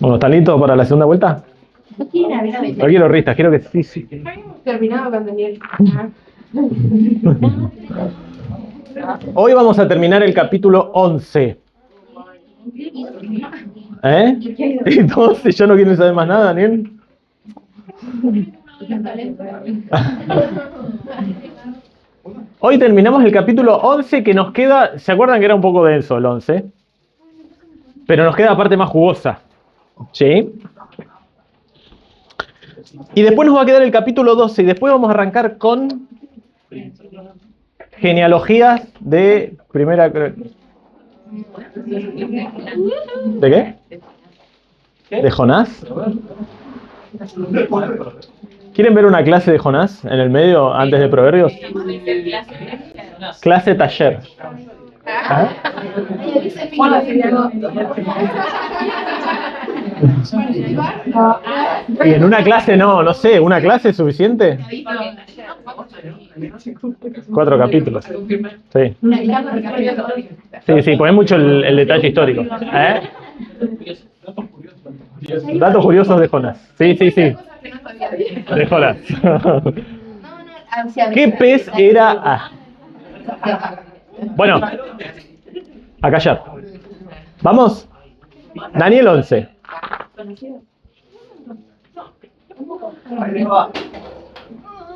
Bueno, ¿están listos para la segunda vuelta? No quiero ristas, quiero que sí. Terminado con Daniel. Hoy vamos a terminar el capítulo 11. Entonces, ¿ya no quieren saber más nada, Daniel? Hoy terminamos el capítulo 11 que nos queda, ¿se acuerdan que era un poco denso el 11? Pero nos queda la parte más jugosa, ¿sí? Y después nos va a quedar el capítulo 12 y después vamos a arrancar con genealogías de primera... ¿De qué? ¿De Jonás? ¿Quieren ver una clase de Jonás en el medio antes de Proverbios? Clase taller. ¿Ah? Y en una clase no sé, ¿una clase es suficiente? 4 capítulos. Sí. Sí, pues es mucho el detalle histórico. Datos curiosos de Jonás. Sí. De Jonás. ¿Qué pez era? Bueno, a callar. ¿Vamos? Daniel 11.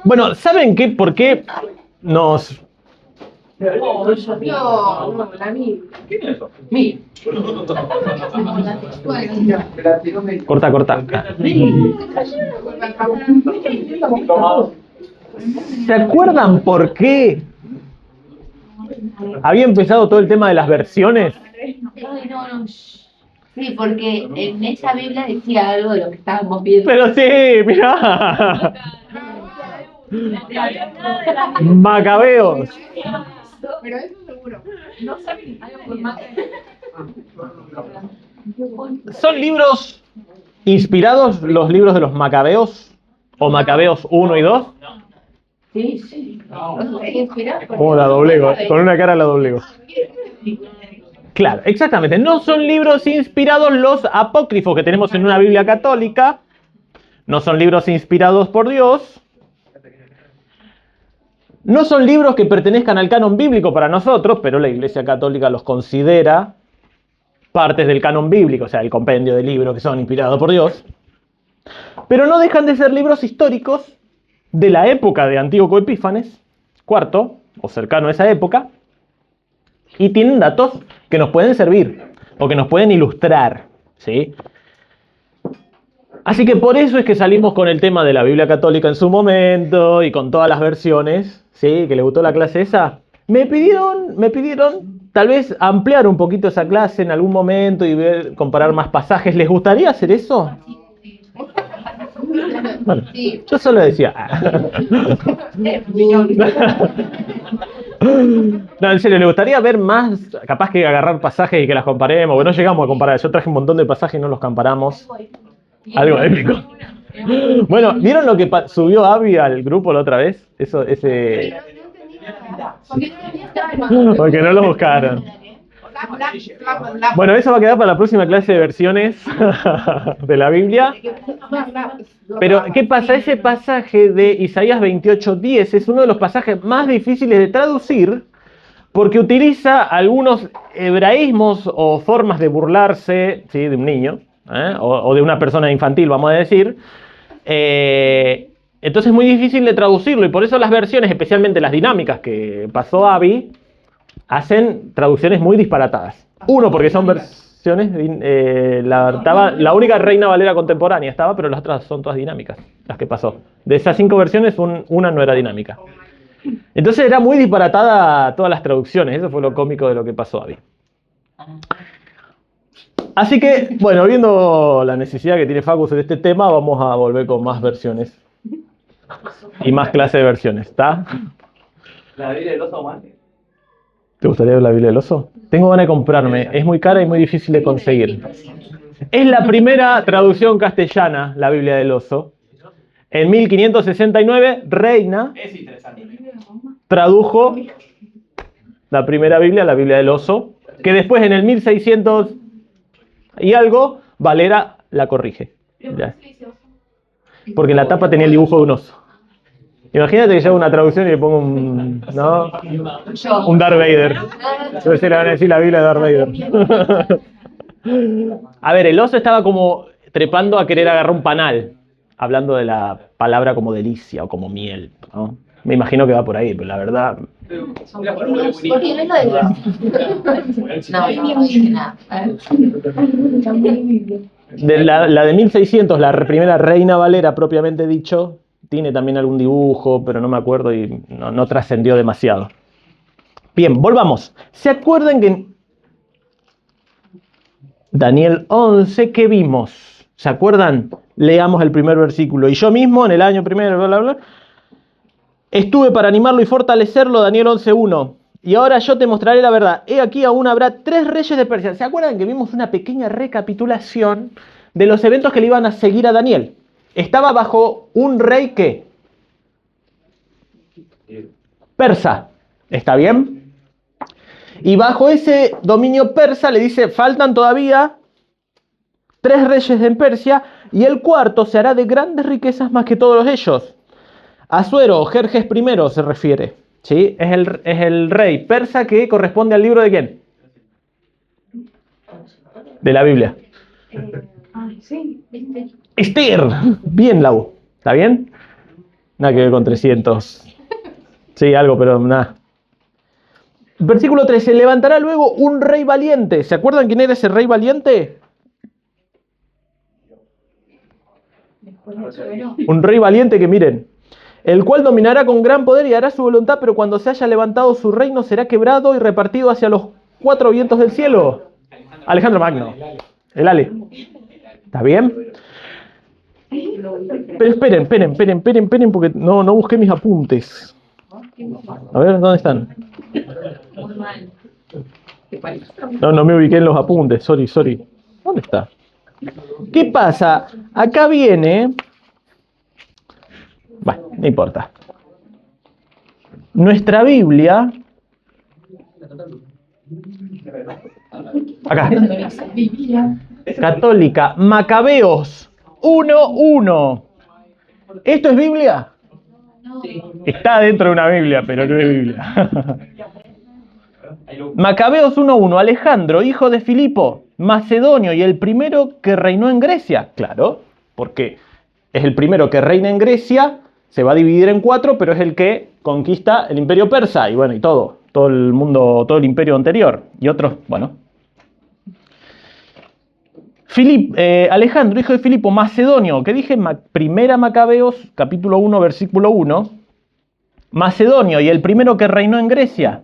Bueno, ¿saben qué? ¿Por qué nos... No, la mí. ¿Quién es eso? Mí. Corta. ¿Se acuerdan por qué había empezado todo el tema de las versiones? No. Sí, porque en esa Biblia decía algo de lo que estábamos viendo. Pero sí, mirá. Macabeos. Pero eso seguro. No saben ¿Son libros inspirados los libros de los Macabeos? ¿O Macabeos 1 y 2? Sí. ¿Cómo la doblego? Con una cara la doblego. Claro, exactamente. No son libros inspirados los apócrifos que tenemos en una Biblia católica. No son libros inspirados por Dios. No son libros que pertenezcan al canon bíblico para nosotros, pero la Iglesia Católica los considera partes del canon bíblico, o sea, el compendio de libros que son inspirados por Dios. Pero no dejan de ser libros históricos de la época de Antíoco Epífanes, IV, o cercano a esa época, y tienen datos que nos pueden servir, o que nos pueden ilustrar, ¿sí? Así que por eso es que salimos con el tema de la Biblia católica en su momento, y con todas las versiones, ¿sí? Que le gustó la clase esa. Me pidieron tal vez ampliar un poquito esa clase en algún momento y comparar más pasajes. ¿Les gustaría hacer eso? Bueno, yo solo decía. No, en serio, ¿le gustaría ver más? Capaz que agarrar pasajes y que las comparemos. Bueno, no llegamos a comparar. Yo traje un montón de pasajes y no los comparamos. Algo épico. Bueno, ¿vieron lo que subió Abby al grupo la otra vez? Ese... Porque no lo buscaron. Bueno, eso va a quedar para la próxima clase de versiones de la Biblia. Pero, ¿qué pasa? Ese pasaje de Isaías 28:10 es uno de los pasajes más difíciles de traducir porque utiliza algunos hebraísmos o formas de burlarse, ¿sí? De un niño, o de una persona infantil, vamos a decir. Entonces es muy difícil de traducirlo y por eso las versiones, especialmente las dinámicas que pasó Abby, hacen traducciones muy disparatadas. Uno, porque son versiones, la única Reina Valera contemporánea estaba, pero las otras son todas dinámicas, las que pasó. De esas 5 versiones, una no era dinámica. Entonces era muy disparatada todas las traducciones, eso fue lo cómico de lo que pasó a Abby. Así que, bueno, viendo la necesidad que tiene Facus en este tema, vamos a volver con más versiones. Y más clase de versiones, ¿está? La Biblia del oso más. ¿Te gustaría ver la Biblia del oso? Tengo ganas de comprarme, es muy cara y muy difícil de conseguir. Es la primera traducción castellana, la Biblia del oso. En 1569, Reina tradujo la primera Biblia, la Biblia del oso, que después en el 1600 y algo, Valera la corrige. Pero Ya. ¿por qué se dice oso? Porque en la tapa tenía el dibujo de un oso. Imagínate que yo hago una traducción y le pongo un, ¿no? Yo. Un Darth Vader. Entonces le van a decir la Biblia de Darth Vader. A ver, el oso estaba como trepando a querer agarrar un panal, hablando de la palabra como delicia o como miel, ¿no? Me imagino que va por ahí, pero la verdad... Porque no es lo de no dije nada. La de 1600, la primera Reina Valera propiamente dicho, tiene también algún dibujo, pero no me acuerdo y no trascendió demasiado. Bien, volvamos. ¿Se acuerdan que en Daniel 11, ¿qué vimos? ¿Se acuerdan? Leamos el primer versículo. Y yo mismo, en el año primero, bla, bla, bla, estuve para animarlo y fortalecerlo, Daniel 11:1. Y ahora yo te mostraré la verdad. He aquí aún habrá 3 reyes de Persia. ¿Se acuerdan que vimos una pequeña recapitulación de los eventos que le iban a seguir a Daniel? Estaba bajo un rey que... persa. ¿Está bien? Y bajo ese dominio persa le dice, faltan todavía 3 reyes en Persia y el cuarto se hará de grandes riquezas más que todos ellos. Asuero, Jerjes I se refiere. ¿Sí? Es el rey persa que corresponde al libro de ¿quién? De la Biblia. Sí, Esther. Bien, Lau. ¿Está bien? Nada que ver con 300. Sí, algo, pero nada. Versículo 3. Se levantará luego un rey valiente. ¿Se acuerdan quién era ese rey valiente? Un rey valiente que miren. El cual dominará con gran poder y hará su voluntad, pero cuando se haya levantado su reino será quebrado y repartido hacia los 4 vientos del cielo. Alejandro Magno. El Ale. ¿Está bien? Pero esperen, porque no busqué mis apuntes. A ver, ¿dónde están? No me ubiqué en los apuntes, sorry. ¿Dónde está? ¿Qué pasa? Acá viene... Bueno, no importa. Nuestra Biblia... Acá. Católica, Macabeos 1:1. ¿Esto es Biblia? Está dentro de una Biblia, pero no es Biblia. Macabeos 1:1. Alejandro, hijo de Filipo, macedonio y el primero que reinó en Grecia. Claro, porque es el primero que reina en Grecia, se va a dividir en 4, pero es el que conquista el imperio persa y bueno, y todo el mundo, todo el imperio anterior y otros, bueno. Alejandro, hijo de Filipo, macedonio, que dije primera Macabeos, capítulo 1, versículo 1, macedonio y el primero que reinó en Grecia,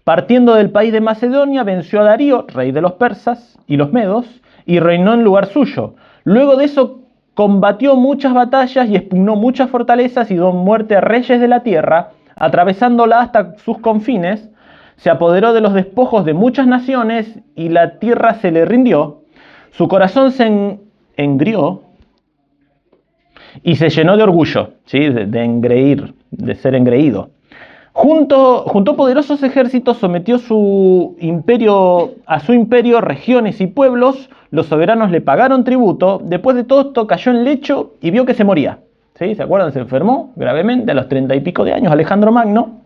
partiendo del país de Macedonia, venció a Darío, rey de los persas y los medos, y reinó en lugar suyo. Luego de eso combatió muchas batallas y expugnó muchas fortalezas y dio muerte a reyes de la tierra, atravesándola hasta sus confines, se apoderó de los despojos de muchas naciones y la tierra se le rindió. Su corazón se engrió y se llenó de orgullo, ¿sí? de engreír, de ser engreído. Juntó poderosos ejércitos, sometió a su imperio regiones y pueblos, los soberanos le pagaron tributo, después de todo esto cayó en lecho y vio que se moría. ¿Sí? ¿Se acuerdan? Se enfermó gravemente a los 30 y pico de años Alejandro Magno.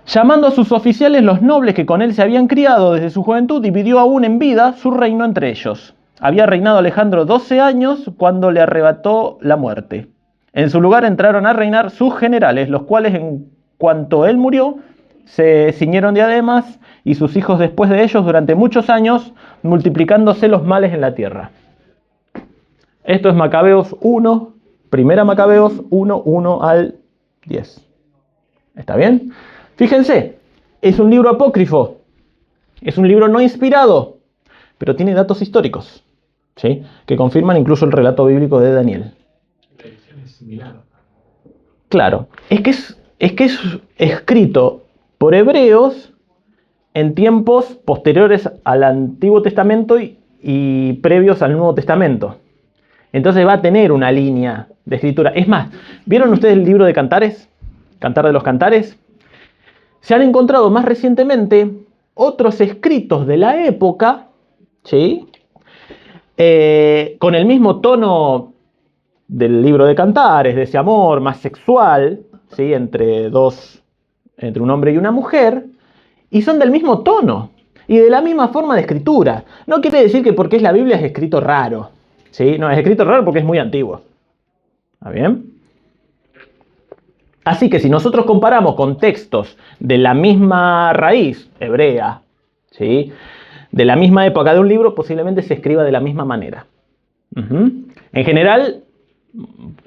Llamando a sus oficiales, los nobles que con él se habían criado desde su juventud, dividió aún en vida su reino entre ellos. Había reinado Alejandro 12 años cuando le arrebató la muerte. En su lugar entraron a reinar sus generales, los cuales en cuanto él murió, se ciñeron diademas y sus hijos después de ellos durante muchos años, multiplicándose los males en la tierra. Esto es Macabeos 1, primera Macabeos 1 al 10. ¿Está bien? Fíjense, es un libro apócrifo, es un libro no inspirado, pero tiene datos históricos, ¿sí? Que confirman incluso el relato bíblico de Daniel. Claro, es que es escrito por hebreos en tiempos posteriores al Antiguo Testamento y previos al Nuevo Testamento. Entonces va a tener una línea de escritura. Es más, ¿vieron ustedes el libro de Cantares? Cantar de los Cantares. Se han encontrado más recientemente otros escritos de la época, ¿sí? con el mismo tono del libro de Cantares, de ese amor más sexual, ¿sí? entre un hombre y una mujer, y son del mismo tono y de la misma forma de escritura. No quiere decir que porque es la Biblia es escrito raro, ¿sí? No, es escrito raro porque es muy antiguo. ¿Está bien? Así que si nosotros comparamos con textos de la misma raíz hebrea, ¿sí? de la misma época de un libro, posiblemente se escriba de la misma manera. En general,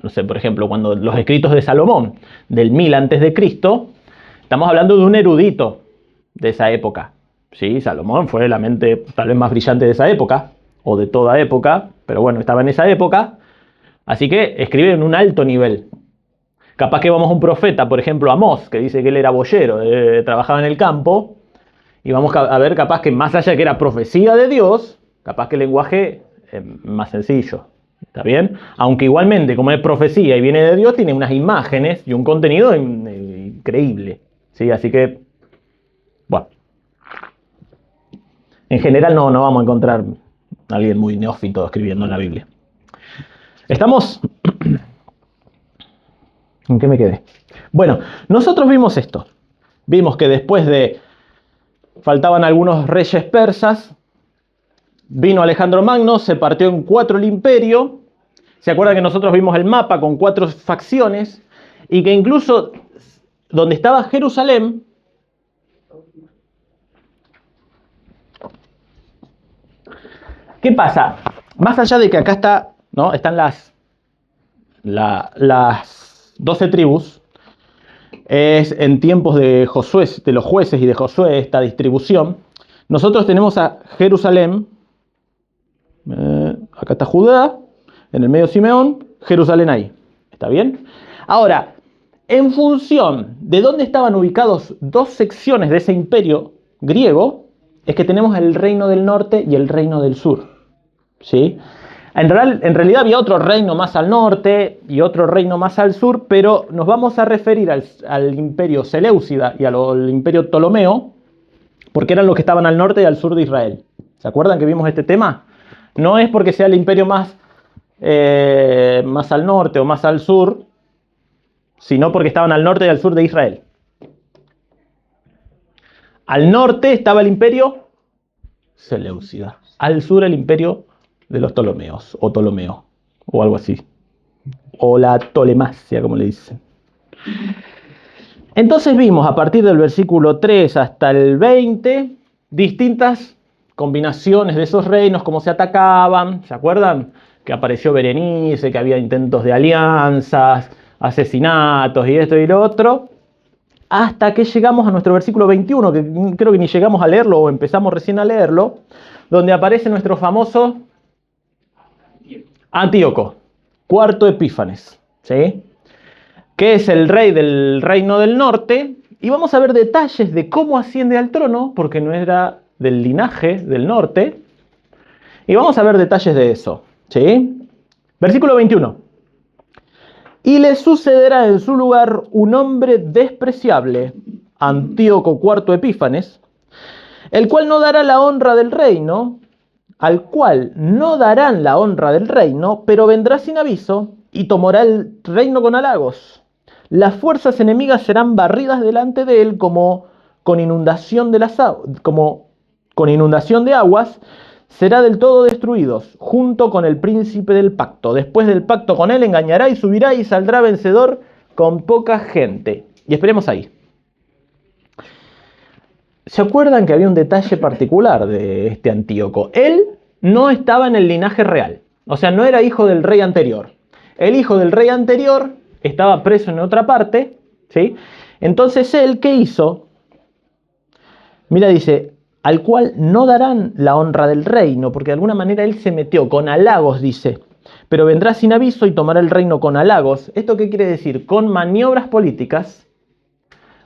no sé, por ejemplo, cuando los escritos de Salomón, del 1000 antes de Cristo, estamos hablando de un erudito de esa época. Sí, Salomón fue la mente tal vez más brillante de esa época, o de toda época, pero bueno, estaba en esa época, así que escribe en un alto nivel. Capaz que vamos a un profeta, por ejemplo, Amós, que dice que él era boyero, trabajaba en el campo, y vamos a ver capaz que más allá de que era profecía de Dios, capaz que el lenguaje es más sencillo. ¿Está bien? Aunque igualmente, como es profecía y viene de Dios, tiene unas imágenes y un contenido increíble. ¿Sí? Así que, bueno. En general no vamos a encontrar a alguien muy neófito escribiendo en la Biblia. ¿Estamos? ¿En qué me quedé? Bueno, nosotros vimos esto. Vimos que después de... faltaban algunos reyes persas. Vino Alejandro Magno, se partió en 4 el imperio. ¿Se acuerdan que nosotros vimos el mapa con 4 facciones? Y que incluso donde estaba Jerusalén, ¿qué pasa? Más allá de que acá está, ¿no? Están las 12 tribus, es en tiempos de Josué, de los jueces y de Josué, esta distribución. Nosotros tenemos a Jerusalén, acá está Judá, en el medio Simeón, Jerusalén ahí. ¿Está bien? Ahora, en función de dónde estaban ubicados 2 secciones de ese imperio griego, es que tenemos el reino del norte y el reino del sur. ¿Sí? En realidad había otro reino más al norte y otro reino más al sur, pero nos vamos a referir al imperio Seleucida y al imperio Ptolomeo, porque eran los que estaban al norte y al sur de Israel. ¿Se acuerdan que vimos este tema? No es porque sea el imperio más al norte o más al sur, sino porque estaban al norte y al sur de Israel. Al norte estaba el imperio Seleucida, al sur el imperio de los Ptolomeos, o Ptolomeo, o algo así, o la Ptolemacia, como le dicen. Entonces vimos a partir del versículo 3 hasta el 20 distintas combinaciones de esos reinos, cómo se atacaban. ¿Se acuerdan? Que apareció Berenice, que había intentos de alianzas, asesinatos y esto y lo otro, hasta que llegamos a nuestro versículo 21, que creo que ni llegamos a leerlo o empezamos recién a leerlo, donde aparece nuestro famoso Antíoco, cuarto Epífanes, ¿sí? Que es el rey del reino del norte, y vamos a ver detalles de cómo asciende al trono, porque no era del linaje del norte, y vamos a ver detalles de eso, ¿sí? Versículo 21. Y le sucederá en su lugar un hombre despreciable, Antíoco cuarto Epífanes, el cual no dará la honra del reino, al cual no darán la honra del reino, pero vendrá sin aviso y tomará el reino con halagos. Las fuerzas enemigas serán barridas delante de él como con inundación de aguas, será del todo destruidos, junto con el príncipe del pacto. Después del pacto con él engañará y subirá y saldrá vencedor con poca gente. Y esperemos ahí. ¿Se acuerdan que había un detalle particular de este Antíoco? Él no estaba en el linaje real, o sea, no era hijo del rey anterior. El hijo del rey anterior estaba preso en otra parte, ¿sí? Entonces él, ¿qué hizo? Mira, dice, al cual no darán la honra del reino, porque de alguna manera él se metió con halagos, dice, pero vendrá sin aviso y tomará el reino con halagos. ¿Esto qué quiere decir? Con maniobras políticas,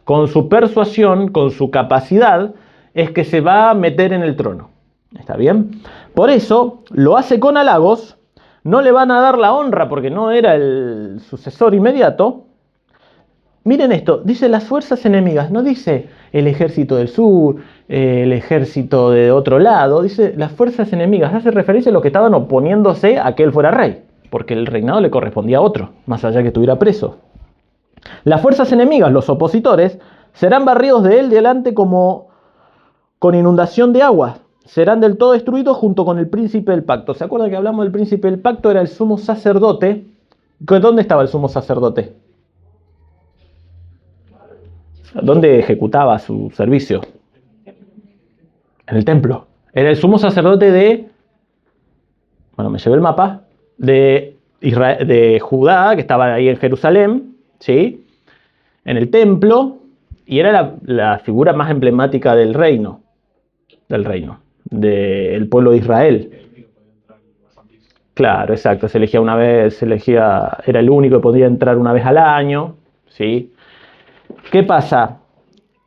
con su persuasión, con su capacidad, es que se va a meter en el trono. ¿Está bien? Por eso lo hace con halagos, no le van a dar la honra porque no era el sucesor inmediato. Miren esto, dice las fuerzas enemigas, no dice el ejército del sur, el ejército de otro lado. Dice las fuerzas enemigas, hace referencia a los que estaban oponiéndose a que él fuera rey, porque el reinado le correspondía a otro, más allá que estuviera preso. Las fuerzas enemigas, los opositores, serán barridos de él delante como con inundación de agua. Serán del todo destruidos junto con el príncipe del pacto. ¿Se acuerdan que hablamos del príncipe del pacto? Era el sumo sacerdote. ¿Dónde estaba el sumo sacerdote? ¿Dónde ejecutaba su servicio? En el templo. Era el sumo sacerdote de... Bueno, me llevé el mapa. De Judá, que estaba ahí en Jerusalén. ¿Sí? En el templo. Y era la figura más emblemática del reino. Del pueblo de Israel. Claro, exacto. Se elegía una vez, era el único que podía entrar una vez al año. ¿Sí? ¿Qué pasa?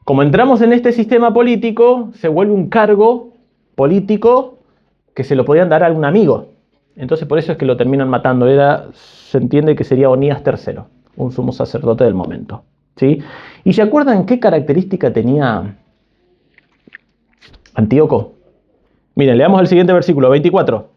Como entramos en este sistema político, se vuelve un cargo político que se lo podían dar a algún amigo. Entonces por eso es que lo terminan matando. Se entiende que sería Onías III, un sumo sacerdote del momento. ¿Sí? ¿Y se acuerdan qué característica tenía Antíoco? Miren, leamos el siguiente versículo, 24.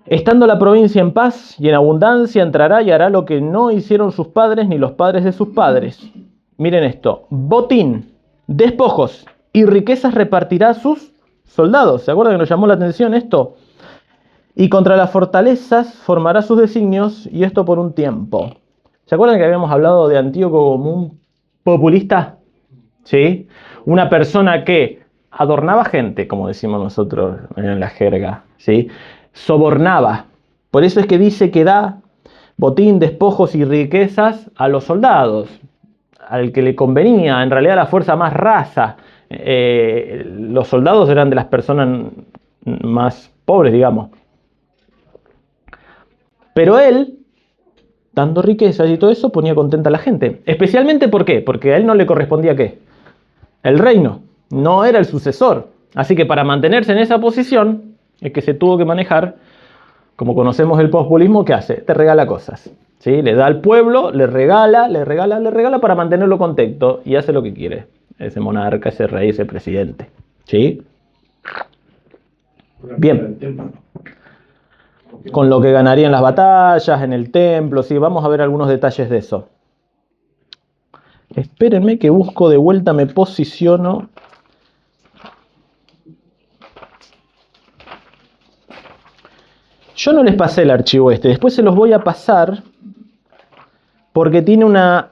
Estando la provincia en paz y en abundancia, entrará y hará lo que no hicieron sus padres ni los padres de sus padres. Miren esto, botín, despojos y riquezas repartirá a sus soldados. ¿Se acuerdan que nos llamó la atención esto? Y contra las fortalezas formará sus designios, y esto por un tiempo. ¿Se acuerdan que habíamos hablado de Antíoco como un populista? ¿Sí? Una persona que adornaba gente, como decimos nosotros en la jerga, ¿sí? Sobornaba. Por eso es que dice que da botín, despojos y riquezas a los soldados, al que le convenía, en realidad la fuerza más rasa. Los soldados eran de las personas más pobres, digamos. Pero él, dando riquezas y todo eso, ponía contenta a la gente. Especialmente, ¿por qué? Porque a él no le correspondía ¿qué? El reino. No era el sucesor. Así que para mantenerse en esa posición, es que se tuvo que manejar, como conocemos el populismo, ¿qué hace? Te regala cosas. ¿Sí? Le da al pueblo, le regala para mantenerlo contento, y hace lo que quiere. Ese monarca, ese rey, ese presidente. ¿Sí? Bien. Con lo que ganaría en las batallas, en el templo, sí, vamos a ver algunos detalles de eso. Espérenme que busco de vuelta, me posiciono. Yo no les pasé el archivo después se los voy a pasar porque tiene una...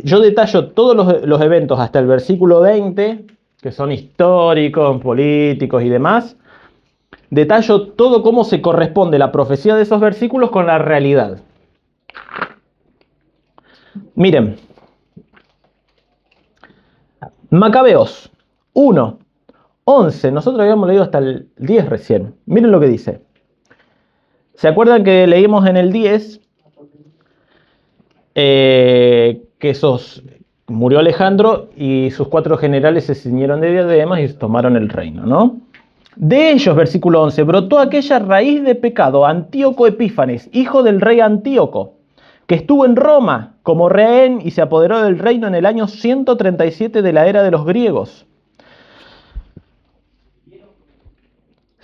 Yo detallo todos los eventos hasta el versículo 20, que son históricos, políticos y demás. Detallo todo cómo se corresponde la profecía de esos versículos con la realidad. Miren. Macabeos 1, 11. Nosotros habíamos leído hasta el 10 recién. Miren lo que dice. ¿Se acuerdan que leímos en el 10 que murió Alejandro y sus 4 generales se ciñeron de diademas y tomaron el reino, ¿no? De ellos, versículo 11, brotó aquella raíz de pecado, Antíoco Epífanes, hijo del rey Antíoco, que estuvo en Roma como rehén y se apoderó del reino en el año 137 de la era de los griegos.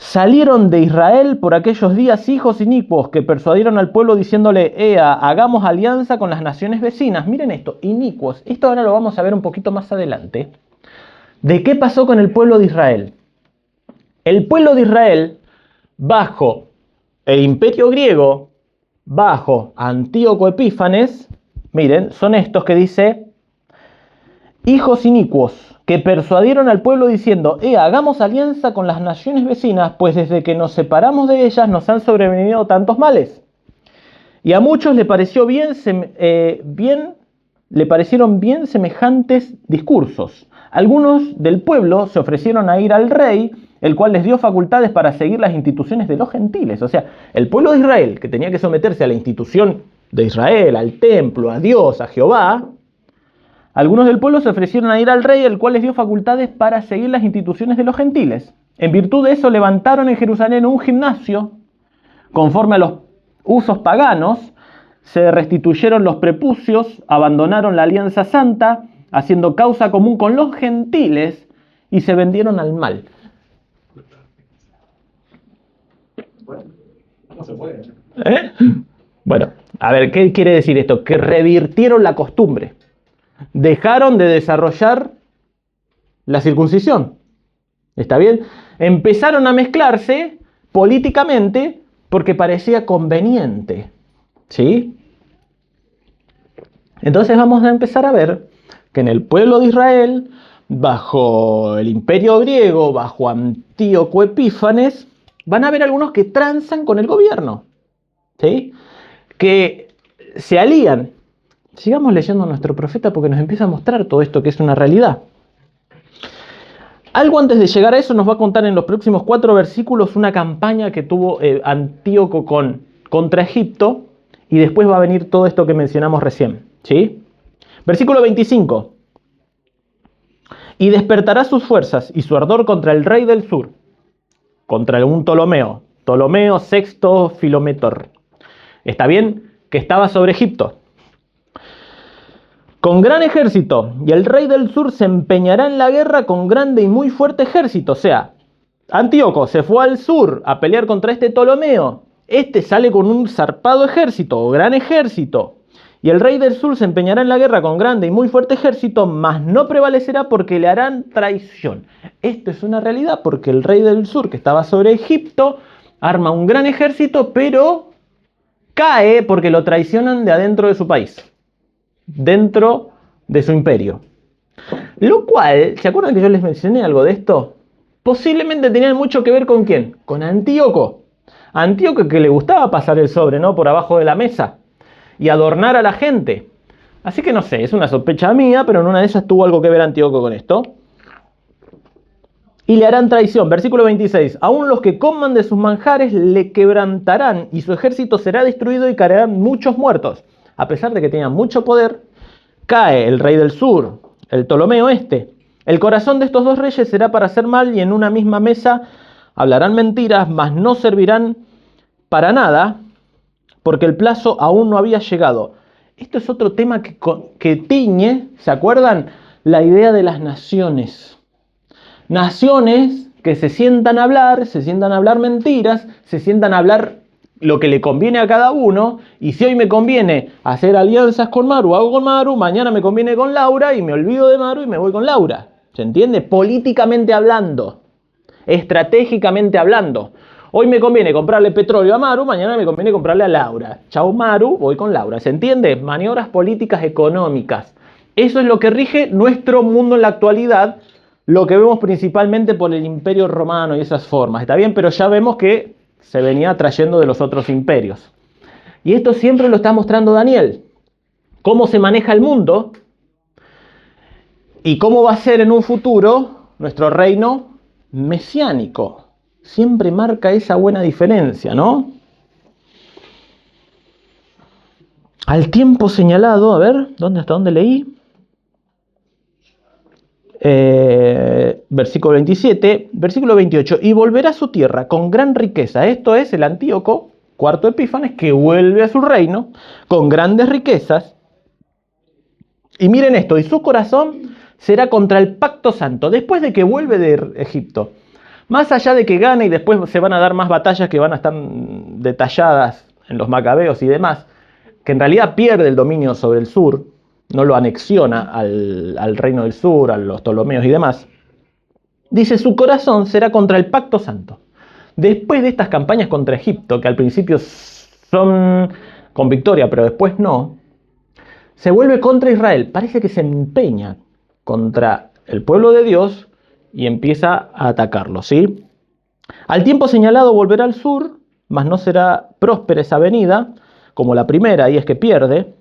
Salieron de Israel por aquellos días hijos inicuos que persuadieron al pueblo diciéndole, Ea, hagamos alianza con las naciones vecinas. Miren esto, inicuos. Esto ahora lo vamos a ver un poquito más adelante. ¿De qué pasó con el pueblo de Israel? El pueblo de Israel, bajo el imperio griego, bajo Antíoco Epífanes, miren, son estos que dice, hijos inicuos, que persuadieron al pueblo diciendo, hagamos alianza con las naciones vecinas, pues desde que nos separamos de ellas nos han sobrevenido tantos males. Y a muchos le parecieron bien semejantes discursos. Algunos del pueblo se ofrecieron a ir al rey, el cual les dio facultades para seguir las instituciones de los gentiles. O sea, el pueblo de Israel, que tenía que someterse a la institución de Israel, al templo, a Dios, a Jehová, algunos del pueblo se ofrecieron a ir al rey, el cual les dio facultades para seguir las instituciones de los gentiles. En virtud de eso levantaron en Jerusalén un gimnasio, conforme a los usos paganos, se restituyeron los prepucios, abandonaron la alianza santa haciendo causa común con los gentiles y se vendieron al mal. Bueno, no se puede. ¿Eh? Bueno, a ver, ¿qué quiere decir esto? Que revirtieron la costumbre. Dejaron de desarrollar la circuncisión. ¿Está bien? Empezaron a mezclarse políticamente porque parecía conveniente. ¿Sí? Entonces vamos a empezar a ver que en el pueblo de Israel, bajo el imperio griego, bajo Antíoco Epífanes, van a haber algunos que transan con el gobierno. ¿Sí? Que se alían. Sigamos leyendo a nuestro profeta porque nos empieza a mostrar todo esto que es una realidad. Algo antes de llegar a eso nos va a contar en los próximos 4 versículos una campaña que tuvo Antíoco contra Egipto y después va a venir todo esto que mencionamos recién. ¿Sí? Versículo 25. Y despertará sus fuerzas y su ardor contra el rey del sur, contra un Ptolomeo, Ptolomeo VI Filometor. ¿Está bien? Que estaba sobre Egipto. Con gran ejército, y el rey del sur se empeñará en la guerra con grande y muy fuerte ejército. O sea, Antíoco se fue al sur a pelear contra este Ptolomeo. Este sale con un zarpado ejército, o gran ejército. Y el rey del sur se empeñará en la guerra con grande y muy fuerte ejército, mas no prevalecerá porque le harán traición. Esto es una realidad porque el rey del sur, que estaba sobre Egipto, arma un gran ejército, pero cae porque lo traicionan de adentro de su país, dentro de su imperio. Lo cual, ¿se acuerdan que yo les mencioné algo de esto? Posiblemente tenían mucho que ver con ¿quién? Con Antíoco. Antíoco, que le gustaba pasar el sobre, ¿no?, por abajo de la mesa y adornar a la gente. Así que no sé, es una sospecha mía, pero en una de esas tuvo algo que ver Antíoco con esto. Y le harán traición. Versículo 26. Aún los que coman de sus manjares le quebrantarán y su ejército será destruido y caerán muchos muertos. A pesar de que tenía mucho poder, cae el rey del sur, el Ptolomeo este. El corazón de estos dos reyes será para hacer mal y en una misma mesa hablarán mentiras, mas no servirán para nada, porque el plazo aún no había llegado. Esto es otro tema que tiñe, ¿se acuerdan? La idea de las naciones. Naciones que se sientan a hablar mentiras, se sientan a hablar lo que le conviene a cada uno, y si hoy me conviene hacer alianzas con Maru, hago con Maru, mañana me conviene con Laura y me olvido de Maru y me voy con Laura. ¿Se entiende? Políticamente hablando, estratégicamente hablando. Hoy me conviene comprarle petróleo a Maru, mañana me conviene comprarle a Laura. Chau Maru, voy con Laura. ¿Se entiende? Maniobras políticas económicas. Eso es lo que rige nuestro mundo en la actualidad, lo que vemos principalmente por el Imperio Romano y esas formas. ¿Está bien? Pero ya vemos que se venía trayendo de los otros imperios. Y esto siempre lo está mostrando Daniel. Cómo se maneja el mundo y cómo va a ser en un futuro nuestro reino mesiánico. Siempre marca esa buena diferencia, ¿no? Al tiempo señalado, a ver, ¿hasta dónde leí? Versículo 27, versículo 28, y volverá a su tierra con gran riqueza. Esto es el Antíoco, cuarto Epífanes, que vuelve a su reino con grandes riquezas. Y miren esto, y su corazón será contra el pacto santo, después de que vuelve de Egipto. Más allá de que gane y después se van a dar más batallas que van a estar detalladas en los macabeos y demás, que en realidad pierde el dominio sobre el sur, no lo anexiona al reino del sur, a los Ptolomeos y demás. Dice, su corazón será contra el pacto santo. Después de estas campañas contra Egipto, que al principio son con victoria, pero después no, se vuelve contra Israel. Parece que se empeña contra el pueblo de Dios y empieza a atacarlo, ¿sí? Al tiempo señalado volverá al sur, mas no será próspera esa venida, como la primera, y es que pierde,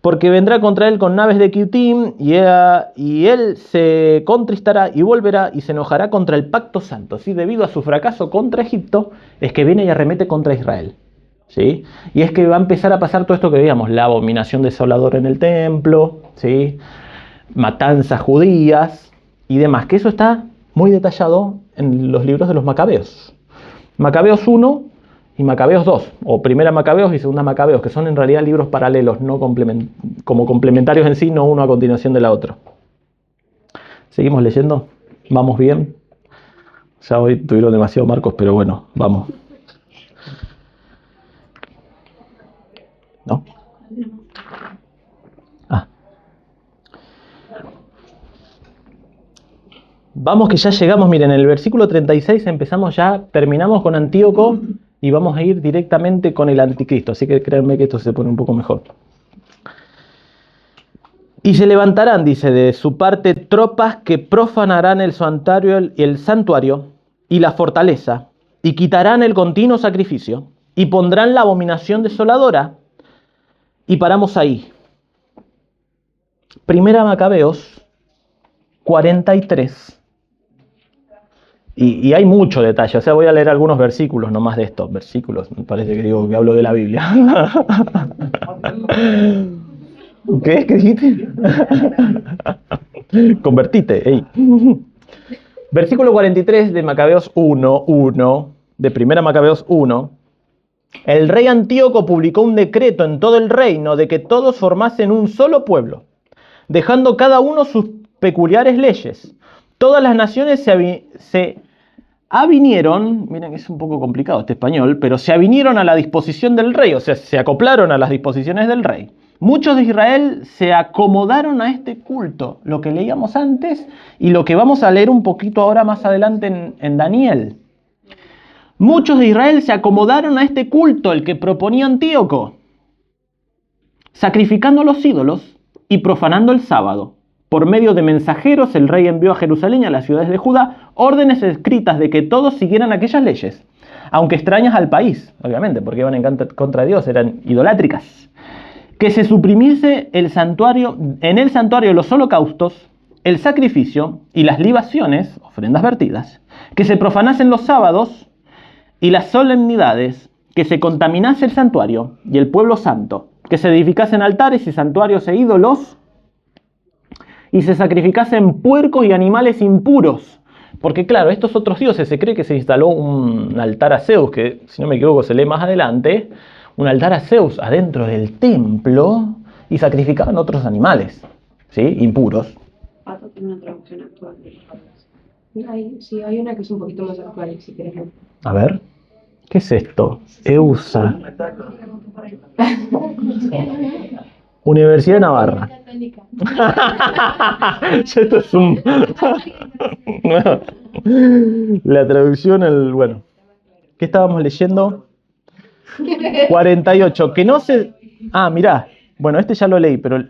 porque vendrá contra él con naves de Quitim, y él se contristará y volverá y se enojará contra el pacto santo, ¿sí? Debido a su fracaso contra Egipto, es que viene y arremete contra Israel, ¿sí? Y es que va a empezar a pasar todo esto que veíamos, la abominación desoladora en el templo, ¿sí? Matanzas judías y demás, que eso está muy detallado en los libros de los Macabeos. Macabeos 1 y Macabeos 2, o Primera Macabeos y Segunda Macabeos, que son en realidad libros paralelos, no como complementarios en sí, no uno a continuación de la otra. ¿Seguimos leyendo? ¿Vamos bien? Ya hoy tuvieron demasiado marcos, pero bueno, vamos. ¿No? Vamos que ya llegamos, miren, en el versículo 36 terminamos con Antíoco y vamos a ir directamente con el anticristo, así que créanme que esto se pone un poco mejor. Y se levantarán, dice, de su parte tropas que profanarán el santuario y la fortaleza, y quitarán el continuo sacrificio, y pondrán la abominación desoladora, y paramos ahí. Primera Macabeos 43. Y hay mucho detalle, o sea, voy a leer algunos versículos nomás de estos versículos, me parece que digo que hablo de la Biblia. ¿Qué? ¿Qué dijiste? Convertite, ey. Versículo 43 de Macabeos 1, de Primera Macabeos 1. El rey Antíoco publicó un decreto en todo el reino de que todos formasen un solo pueblo, dejando cada uno sus peculiares leyes. Todas las naciones se avinieron, miren que es un poco complicado este español, pero se avinieron a la disposición del rey, o sea, se acoplaron a las disposiciones del rey. Muchos de Israel se acomodaron a este culto, lo que leíamos antes y lo que vamos a leer un poquito ahora más adelante en Daniel. Muchos de Israel se acomodaron a este culto, el que proponía Antíoco, sacrificando a los ídolos y profanando el sábado. Por medio de mensajeros, el rey envió a Jerusalén y a las ciudades de Judá órdenes escritas de que todos siguieran aquellas leyes, aunque extrañas al país, obviamente, porque iban en contra de Dios, eran idolátricas. Que se suprimiese en el santuario los holocaustos, el sacrificio y las libaciones, ofrendas vertidas, que se profanasen los sábados y las solemnidades, que se contaminase el santuario y el pueblo santo, que se edificasen altares y santuarios e ídolos, y se sacrificasen puercos y animales impuros. Porque claro, estos otros dioses, se cree que se instaló un altar a Zeus, que si no me equivoco se lee más adelante, un altar a Zeus adentro del templo, y sacrificaban otros animales, ¿sí? Impuros. Pato tiene una traducción actual. Sí, hay una que es un poquito más actual, si querés. A ver, ¿qué es esto? EUSA. Universidad de Navarra. Esto es un... La traducción, bueno. ¿Qué estábamos leyendo? 48. Que no se... Ah, mirá. Bueno, este ya lo leí, pero...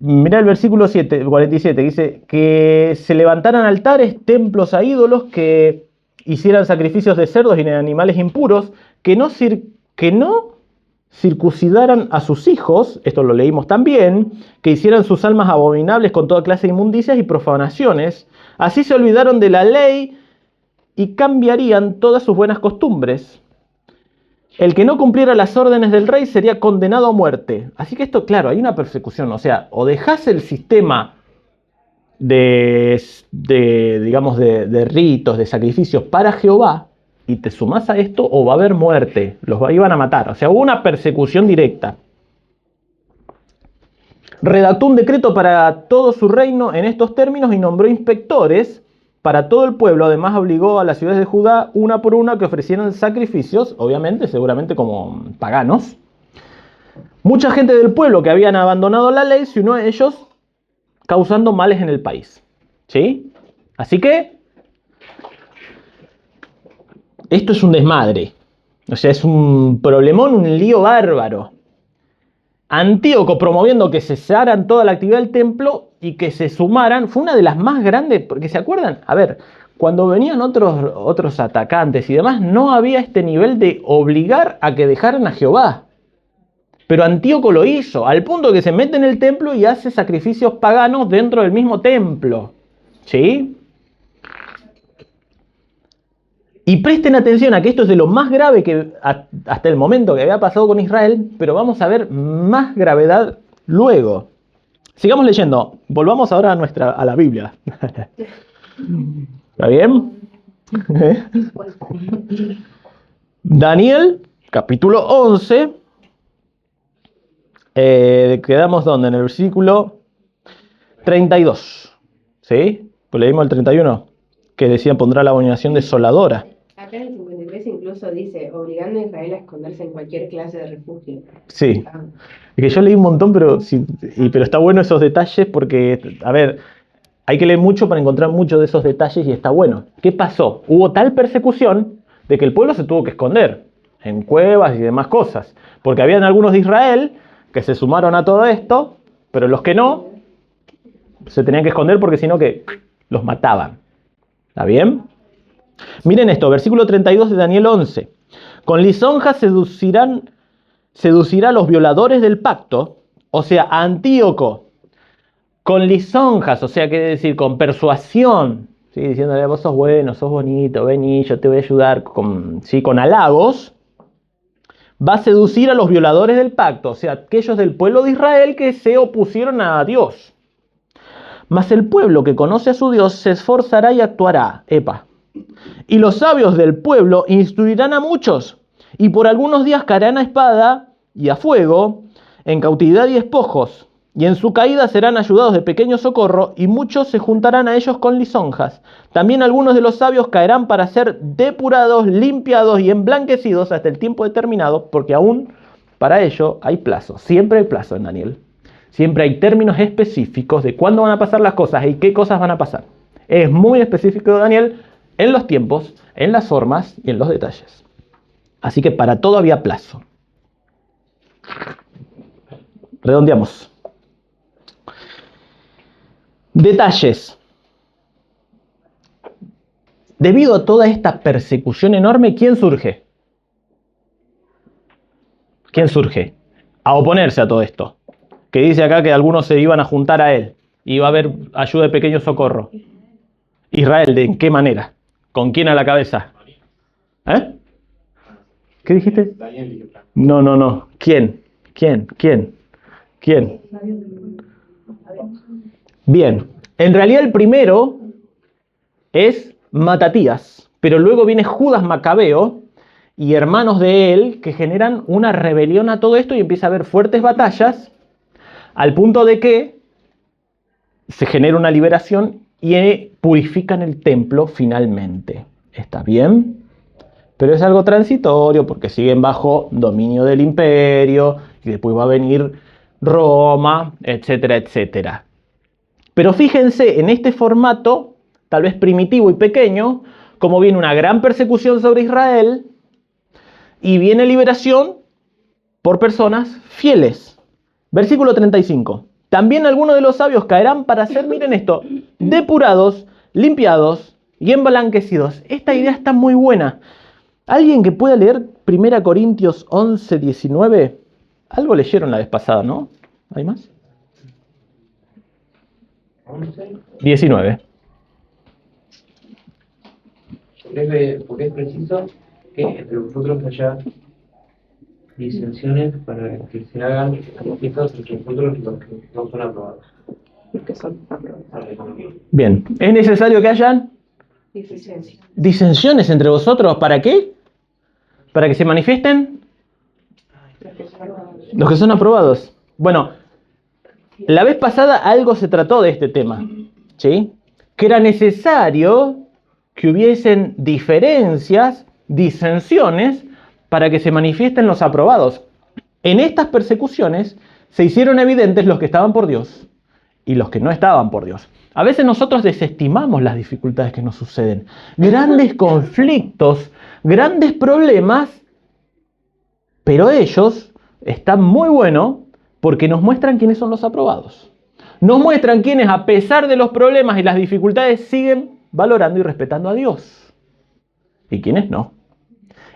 Mirá el versículo 47. Dice que se levantaran altares, templos a ídolos, que hicieran sacrificios de cerdos y de animales impuros, que no circuncidaran a sus hijos, esto lo leímos también, que hicieran sus almas abominables con toda clase de inmundicias y profanaciones. Así se olvidaron de la ley y cambiarían todas sus buenas costumbres. El que no cumpliera las órdenes del rey sería condenado a muerte. Así que esto, claro, hay una persecución. O sea, o dejás el sistema de ritos, de sacrificios para Jehová, y te sumás a esto, o va a haber muerte, iban a matar. O sea, hubo una persecución directa. Redactó un decreto para todo su reino en estos términos y nombró inspectores para todo el pueblo. Además obligó a las ciudades de Judá, una por una, que ofrecieran sacrificios, obviamente, seguramente como paganos. Mucha gente del pueblo que habían abandonado la ley se unió a ellos, causando males en el país. ¿Sí? Así que esto es un desmadre. O sea, es un problemón, un lío bárbaro. Antíoco promoviendo que cesaran toda la actividad del templo y que se sumaran, fue una de las más grandes, porque ¿se acuerdan? A ver, cuando venían otros atacantes y demás, no había este nivel de obligar a que dejaran a Jehová. Pero Antíoco lo hizo, al punto que se mete en el templo y hace sacrificios paganos dentro del mismo templo. ¿Sí? Y presten atención a que esto es de lo más grave que hasta el momento que había pasado con Israel, pero vamos a ver más gravedad luego. Sigamos leyendo. Volvamos ahora a la Biblia. ¿Está bien? Daniel, capítulo 11. Quedamos ¿dónde? En el versículo 32. ¿Sí? Pues leímos el 31, que decía pondrá la abominación desoladora. Acá en el 53 incluso dice, obligando a Israel a esconderse en cualquier clase de refugio. Sí. Ah, Es que yo leí un montón, pero está bueno esos detalles porque, a ver, hay que leer mucho para encontrar muchos de esos detalles y está bueno. ¿Qué pasó? Hubo tal persecución de que el pueblo se tuvo que esconder en cuevas y demás cosas. Porque habían algunos de Israel que se sumaron a todo esto, pero los que no, se tenían que esconder porque si no que los mataban. ¿Está bien? Miren esto, versículo 32 de Daniel 11. Con lisonjas seducirá a los violadores del pacto, o sea, a Antíoco, con lisonjas, o sea, quiere decir con persuasión, ¿sí? Diciéndole, vos sos bueno, sos bonito, vení, yo te voy a ayudar, con halagos, va a seducir a los violadores del pacto, o sea, aquellos del pueblo de Israel que se opusieron a Dios. Mas el pueblo que conoce a su Dios se esforzará y actuará. Y los sabios del pueblo instruirán a muchos, y por algunos días caerán a espada y a fuego, en cautividad y despojos, y en su caída serán ayudados de pequeño socorro, y muchos se juntarán a ellos con lisonjas. También algunos de los sabios caerán para ser depurados, limpiados y emblanquecidos hasta el tiempo determinado, porque aún para ello hay plazo. Siempre hay plazo en Daniel. Siempre hay términos específicos de cuándo van a pasar las cosas y qué cosas van a pasar. Es muy específico Daniel en los tiempos, en las formas y en los detalles. Así que para todo había plazo. Redondeamos. Detalles. Debido a toda esta persecución enorme, ¿quién surge? ¿Quién surge? A oponerse a todo esto. Que dice acá que algunos se iban a juntar a él. Y iba a haber ayuda de pequeño socorro. Israel, ¿de qué manera? ¿Con quién a la cabeza? ¿Eh? ¿Qué dijiste? No. ¿Quién? Bien. En realidad el primero es Matatías, pero luego viene Judas Macabeo y hermanos de él que generan una rebelión a todo esto y empieza a haber fuertes batallas al punto de que se genera una liberación y purifican el templo finalmente. ¿Está bien? Pero es algo transitorio porque siguen bajo dominio del imperio y después va a venir Roma, etcétera, etcétera. Pero fíjense en este formato, tal vez primitivo y pequeño, como viene una gran persecución sobre Israel y viene liberación por personas fieles. Versículo 35. También algunos de los sabios caerán para ser, miren esto, depurados, limpiados y emblanquecidos. Esta idea está muy buena. ¿Alguien que pueda leer 1 Corintios 11, 19? Algo leyeron la vez pasada, ¿no? ¿Hay más? 19. Porque es preciso que entre vosotros haya disensiones para que se hagan manifiestos entre vosotros los que no son aprobados. que son aprobados. Bien. ¿Es necesario que hayan Disensiones. disensiones entre vosotros? ¿Para qué? ¿Para que se manifiesten los que son aprobados? Bueno, la vez pasada algo se trató de este tema, ¿sí? Que era necesario que hubiesen diferencias, disensiones, para que se manifiesten los aprobados. En estas persecuciones se hicieron evidentes los que estaban por Dios y los que no estaban por Dios. A veces nosotros desestimamos las dificultades que nos suceden. Grandes conflictos, grandes problemas, pero ellos están muy buenos porque nos muestran quiénes son los aprobados. Nos muestran quiénes, a pesar de los problemas y las dificultades, siguen valorando y respetando a Dios. Y quiénes no.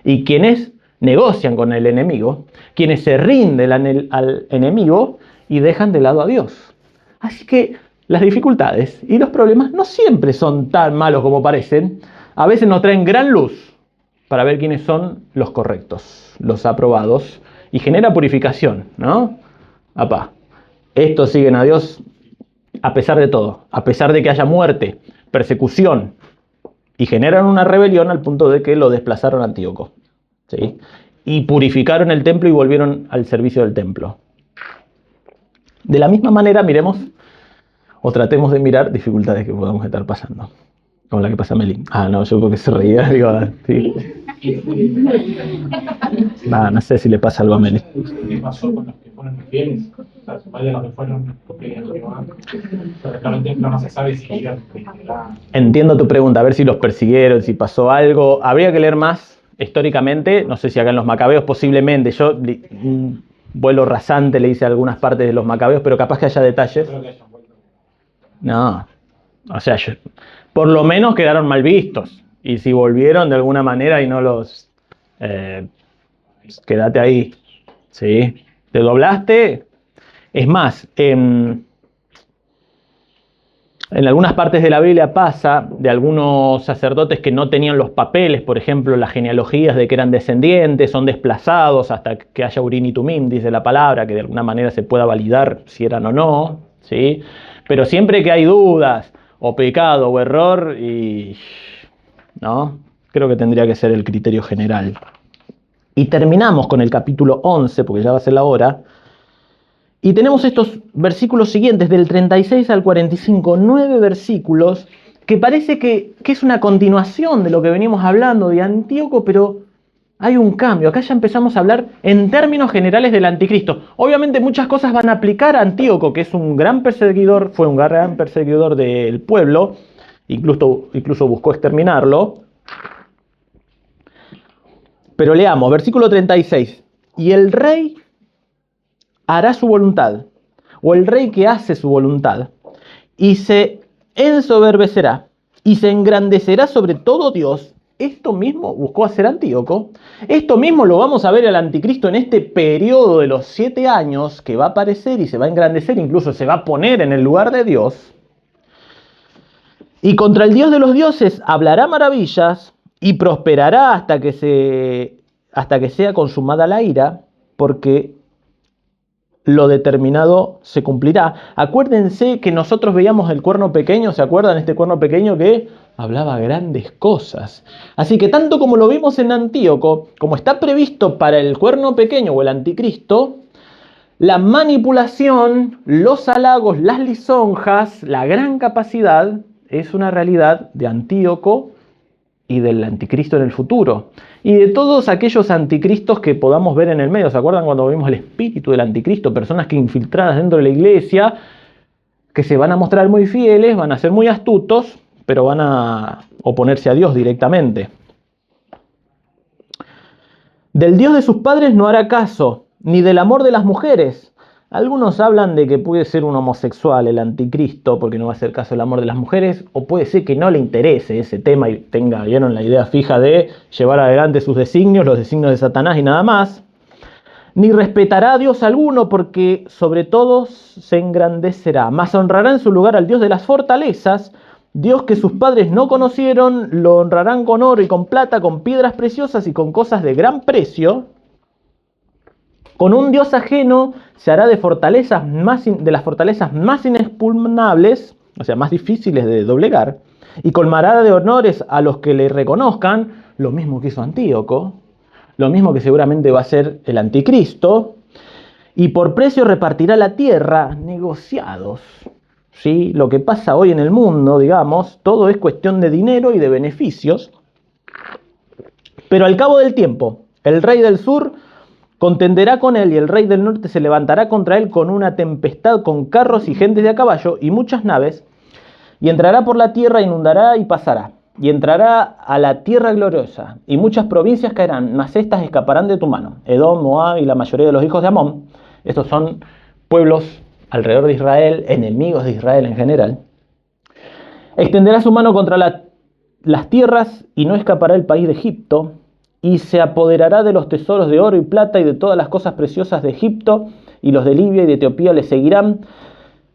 Y quienes negocian con el enemigo, quienes se rinden al enemigo y dejan de lado a Dios. Así que las dificultades y los problemas no siempre son tan malos como parecen. A veces nos traen gran luz para ver quiénes son los correctos, los aprobados, y genera purificación, ¿no? Estos siguen a Dios a pesar de todo, a pesar de que haya muerte, persecución, y generan una rebelión al punto de que lo desplazaron a Antíoco. ¿sí? Y purificaron el templo y volvieron al servicio del templo. De la misma manera, miremos o tratemos de mirar dificultades que podamos estar pasando. Como la que pasa Meli. Ah, no, yo porque se reía, digo, sí. No sé si le pasa algo a Meli. ¿Qué pasó con los que fueron infieles? O sea, vaya los que fueron porque realmente no se sabe si eran. Entiendo tu pregunta, a ver si los persiguieron, si pasó algo. Habría que leer más históricamente, no sé si acá en los Macabeos posiblemente. Yo un vuelo rasante le hice algunas partes de los Macabeos, pero capaz que haya detalles. No, o sea, por lo menos quedaron mal vistos. Y si volvieron de alguna manera y no los... quédate ahí, ¿sí? ¿Te doblaste? Es más, en algunas partes de la Biblia pasa de algunos sacerdotes que no tenían los papeles, por ejemplo, las genealogías de que eran descendientes, son desplazados hasta que haya Urim y Tumim, dice la palabra, que de alguna manera se pueda validar si eran o no, ¿sí? Pero siempre que hay dudas, o pecado, o error, ¿no? Creo que tendría que ser el criterio general. Y terminamos con el capítulo 11, porque ya va a ser la hora. Y tenemos estos versículos siguientes, del 36 al 45, 9 versículos, que parece que es una continuación de lo que venimos hablando de Antíoco, pero hay un cambio. Acá ya empezamos a hablar en términos generales del anticristo. Obviamente muchas cosas van a aplicar a Antíoco, que es un gran perseguidor, fue un gran perseguidor del pueblo, incluso buscó exterminarlo. Pero leamos, versículo 36. Y el rey hará su voluntad, o el rey que hace su voluntad, y se ensoberbecerá, y se engrandecerá sobre todo Dios. Esto mismo buscó hacer Antíoco. Esto mismo lo vamos a ver al anticristo en este periodo de los 7 años, que va a aparecer y se va a engrandecer, incluso se va a poner en el lugar de Dios. Y contra el Dios de los dioses hablará maravillas, y prosperará hasta que sea consumada la ira, porque lo determinado se cumplirá. Acuérdense que nosotros veíamos el cuerno pequeño, ¿se acuerdan? Este cuerno pequeño que hablaba grandes cosas. Así que tanto como lo vimos en Antíoco, como está previsto para el cuerno pequeño o el anticristo, la manipulación, los halagos, las lisonjas, la gran capacidad es una realidad de Antíoco y del anticristo en el futuro. Y de todos aquellos anticristos que podamos ver en el medio. ¿Se acuerdan cuando vimos el espíritu del anticristo? Personas que infiltradas dentro de la iglesia, que se van a mostrar muy fieles, van a ser muy astutos, pero van a oponerse a Dios directamente. Del Dios de sus padres no hará caso, ni del amor de las mujeres. Algunos hablan de que puede ser un homosexual el anticristo porque no va a hacer caso del amor de las mujeres, o puede ser que no le interese ese tema y vieron la idea fija de llevar adelante sus designios, los designios de Satanás y nada más. Ni respetará a Dios alguno porque sobre todos se engrandecerá, mas honrará en su lugar al Dios de las fortalezas, Dios que sus padres no conocieron, lo honrarán con oro y con plata, con piedras preciosas y con cosas de gran precio. Con un Dios ajeno se hará de las fortalezas más inexpugnables, o sea, más difíciles de doblegar, y colmará de honores a los que le reconozcan, lo mismo que hizo Antíoco, lo mismo que seguramente va a ser el anticristo, y por precio repartirá la tierra, negociados. ¿Sí? Lo que pasa hoy en el mundo, digamos, todo es cuestión de dinero y de beneficios, pero al cabo del tiempo, el rey del sur contenderá con él y el rey del norte se levantará contra él con una tempestad, con carros y gentes de a caballo y muchas naves, y entrará por la tierra, inundará y pasará, y entrará a la tierra gloriosa, y muchas provincias caerán, mas estas escaparán de tu mano. Edom, Moab y la mayoría de los hijos de Amón, estos son pueblos alrededor de Israel, enemigos de Israel en general. Extenderá su mano contra las tierras y no escapará el país de Egipto, y se apoderará de los tesoros de oro y plata y de todas las cosas preciosas de Egipto, y los de Libia y de Etiopía le seguirán.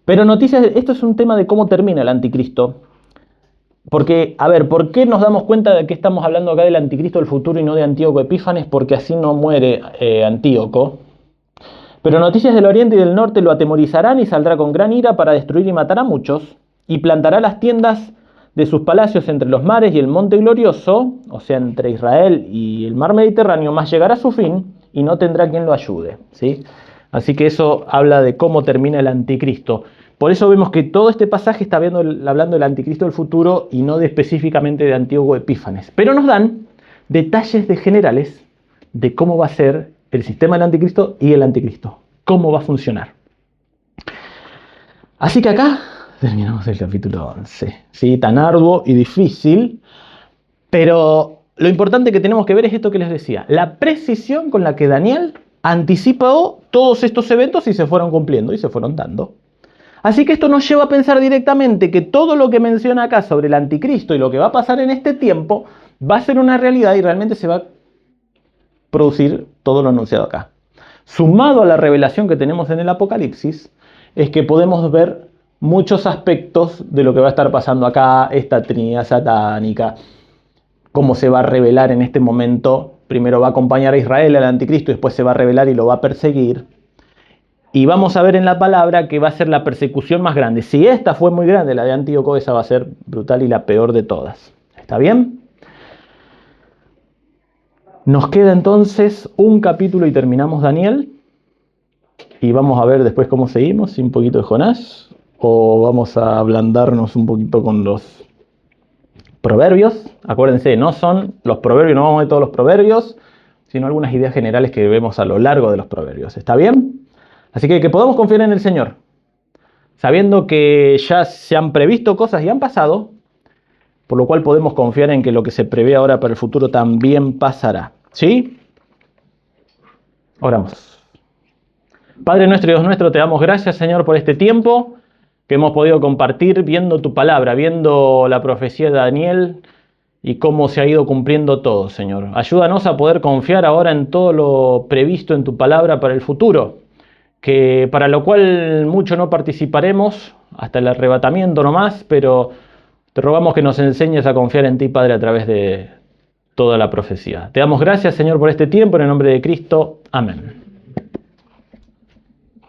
Pero esto es un tema de cómo termina el anticristo. Porque, a ver, ¿por qué nos damos cuenta de que estamos hablando acá del anticristo del futuro y no de Antíoco Epífanes? Porque así no muere Antíoco. Pero noticias del oriente y del norte lo atemorizarán y saldrá con gran ira para destruir y matar a muchos, y plantará las tiendas de sus palacios entre los mares y el monte glorioso, o sea, entre Israel y el mar Mediterráneo, mas llegará a su fin y no tendrá quien lo ayude, ¿sí? Así que eso habla de cómo termina el anticristo. Por eso vemos que todo este pasaje está hablando del anticristo del futuro y no específicamente de Antíoco Epífanes. Pero nos dan detalles generales de cómo va a ser el sistema del anticristo y el anticristo. Cómo va a funcionar. Así que acá terminamos el capítulo 11. ¿Sí? Tan arduo y difícil. Pero lo importante que tenemos que ver es esto que les decía. La precisión con la que Daniel anticipó todos estos eventos y se fueron cumpliendo y se fueron dando. Así que esto nos lleva a pensar directamente que todo lo que menciona acá sobre el anticristo y lo que va a pasar en este tiempo va a ser una realidad y realmente se va a producir todo lo anunciado acá. Sumado a la revelación que tenemos en el Apocalipsis, es que podemos ver muchos aspectos de lo que va a estar pasando acá, esta Trinidad satánica, cómo se va a revelar en este momento. Primero va a acompañar a Israel al anticristo, después se va a revelar y lo va a perseguir. Y vamos a ver en la palabra que va a ser la persecución más grande. Si esta fue muy grande, la de Antíoco, esa va a ser brutal y la peor de todas. ¿Está bien? Nos queda entonces un capítulo y terminamos Daniel. Y vamos a ver después cómo seguimos, un poquito de Jonás. O vamos a ablandarnos un poquito con los proverbios. Acuérdense, no son los proverbios, no vamos a ver todos los proverbios, sino algunas ideas generales que vemos a lo largo de los proverbios. ¿Está bien? Así que podamos confiar en el Señor, sabiendo que ya se han previsto cosas y han pasado, por lo cual podemos confiar en que lo que se prevé ahora para el futuro también pasará. ¿Sí? Oramos. Padre nuestro y Dios nuestro, te damos gracias, Señor, por este tiempo que hemos podido compartir viendo tu palabra, viendo la profecía de Daniel y cómo se ha ido cumpliendo todo, Señor. Ayúdanos a poder confiar ahora en todo lo previsto en tu palabra para el futuro, que para lo cual mucho no participaremos, hasta el arrebatamiento nomás, pero te rogamos que nos enseñes a confiar en ti, Padre, a través de toda la profecía. Te damos gracias, Señor, por este tiempo, en el nombre de Cristo. Amén.